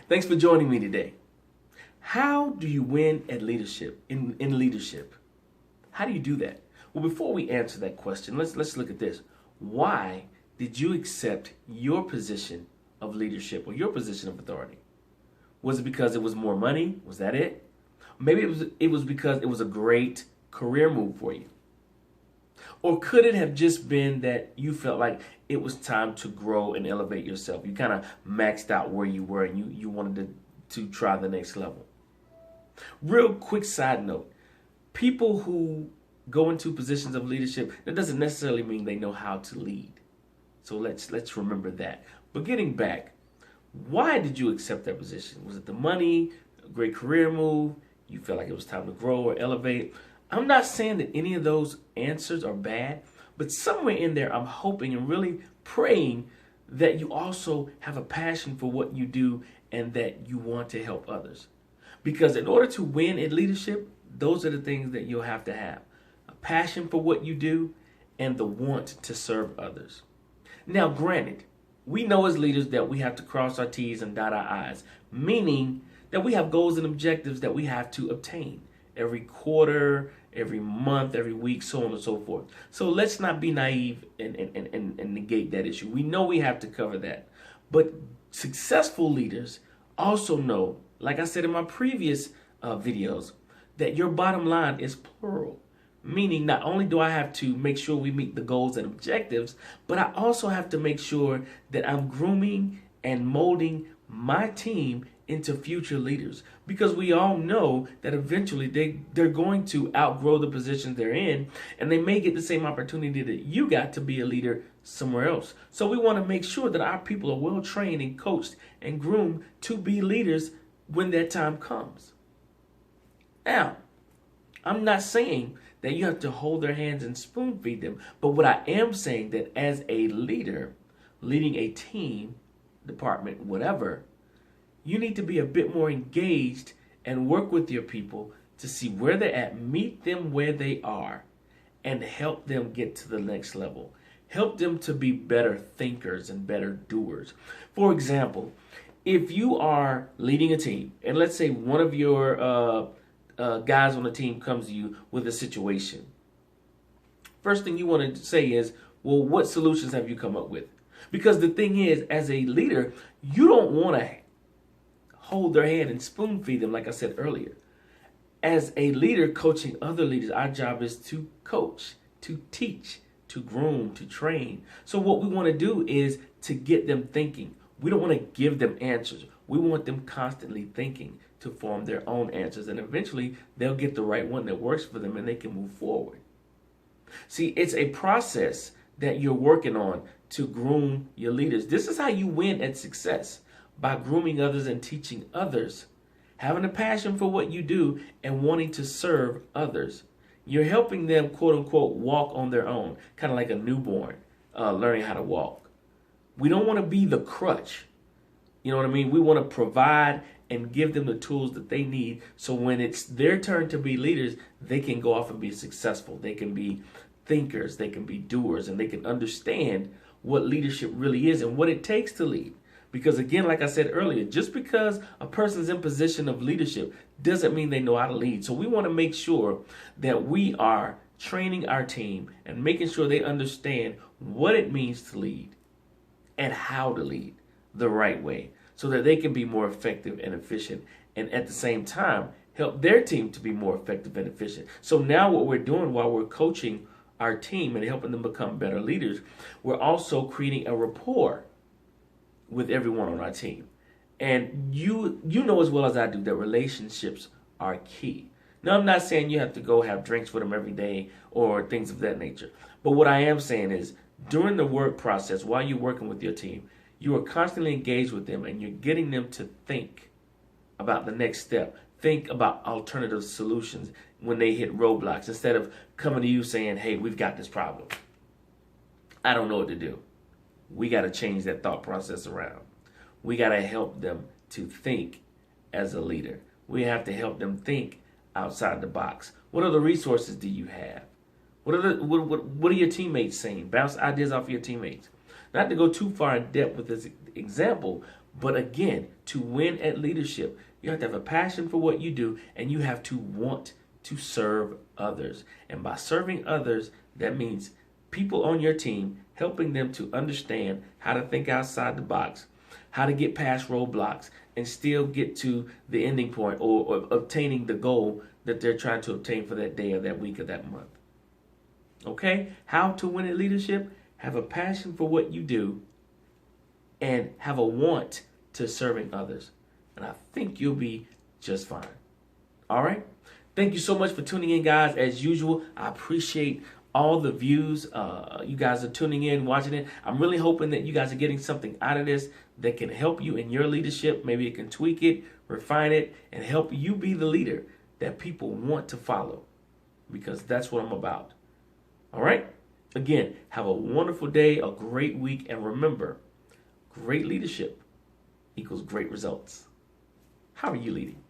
Thanks for joining me today. How do you win at leadership in leadership? How do you do that? Well, before we answer that question, let's look at this. Why did you accept your position of leadership or your position of authority? Was it because it was more money? Was that it? Maybe it was because it was a great career move for you. Or could it have just been that you felt like it was time to grow and elevate yourself? You kind of maxed out where you were and you wanted to try the next level. Real quick side note, people who go into positions of leadership, that doesn't necessarily mean they know how to lead. So let's remember that. But getting back, why did you accept that position? Was it the money, a great career move? You felt like it was time to grow or elevate? I'm not saying that any of those answers are bad, but somewhere in there, I'm hoping and really praying that you also have a passion for what you do and that you want to help others. Because in order to win in leadership, those are the things that you'll have to have. A passion for what you do and the want to serve others. Now, granted, we know as leaders that we have to cross our T's and dot our I's, meaning that we have goals and objectives that we have to obtain every quarter, every month, every week, so on and so forth. So let's not be naive and negate that issue. We know we have to cover that. But successful leaders also know, like I said in my previous videos, that your bottom line is plural. Meaning not only do I have to make sure we meet the goals and objectives, but I also have to make sure that I'm grooming and molding my team into future leaders, because we all know that eventually they're going to outgrow the positions they're in, and they may get the same opportunity that you got to be a leader somewhere else. So we want to make sure that our people are well trained and coached and groomed to be leaders when that time comes. Now, I'm not saying that you have to hold their hands and spoon feed them, but what I am saying that as a leader, leading a team, department, whatever, you need to be a bit more engaged and work with your people to see where they're at, meet them where they are, and help them get to the next level. Help them to be better thinkers and better doers. For example, if you are leading a team, and let's say one of your guys on the team comes to you with a situation, first thing you want to say is, well, what solutions have you come up with? Because the thing is, as a leader, you don't want to hold their hand and spoon feed them, like I said earlier. As a leader coaching other leaders, our job is to coach, to teach, to groom, to train. So what we want to do is to get them thinking. We don't want to give them answers. We want them constantly thinking to form their own answers. And eventually they'll get the right one that works for them and they can move forward. See, it's a process that you're working on to groom your leaders. This is how you win at success. By grooming others and teaching others, having a passion for what you do and wanting to serve others. You're helping them, quote unquote, walk on their own, kind of like a newborn learning how to walk. We don't want to be the crutch. You know what I mean? We want to provide and give them the tools that they need so when it's their turn to be leaders, they can go off and be successful. They can be thinkers, they can be doers, and they can understand what leadership really is and what it takes to lead. Because again, like I said earlier, just because a person's in position of leadership doesn't mean they know how to lead. So we want to make sure that we are training our team and making sure they understand what it means to lead and how to lead the right way so that they can be more effective and efficient, and at the same time help their team to be more effective and efficient. So now what we're doing while we're coaching our team and helping them become better leaders, we're also creating a rapport with everyone on our team. And you know as well as I do that relationships are key. Now, I'm not saying you have to go have drinks with them every day or things of that nature. But what I am saying is during the work process, while you're working with your team, you are constantly engaged with them and you're getting them to think about the next step. Think about alternative solutions when they hit roadblocks instead of coming to you saying, hey, we've got this problem. I don't know what to do. We got to change that thought process around. We got to help them to think as a leader. We have to help them think outside the box. What other resources do you have? What are your teammates saying? Bounce ideas off your teammates. Not to go too far in depth with this example, But again, to win at leadership, you have to have a passion for what you do, and you have to want to serve others. And by serving others, that means people on your team, helping them to understand how to think outside the box, how to get past roadblocks, and still get to the ending point, or obtaining the goal that they're trying to obtain for that day or that week or that month. Okay? How to win at leadership? Have a passion for what you do and have a want to serving others. And I think you'll be just fine. All right? Thank you so much for tuning in, guys. As usual, I appreciate all the views. You guys are tuning in, watching it. I'm really hoping that you guys are getting something out of this that can help you in your leadership. Maybe it can tweak it, refine it, and help you be the leader that people want to follow, because that's what I'm about. All right? Again, have a wonderful day, a great week, and remember, great leadership equals great results. How are you leading?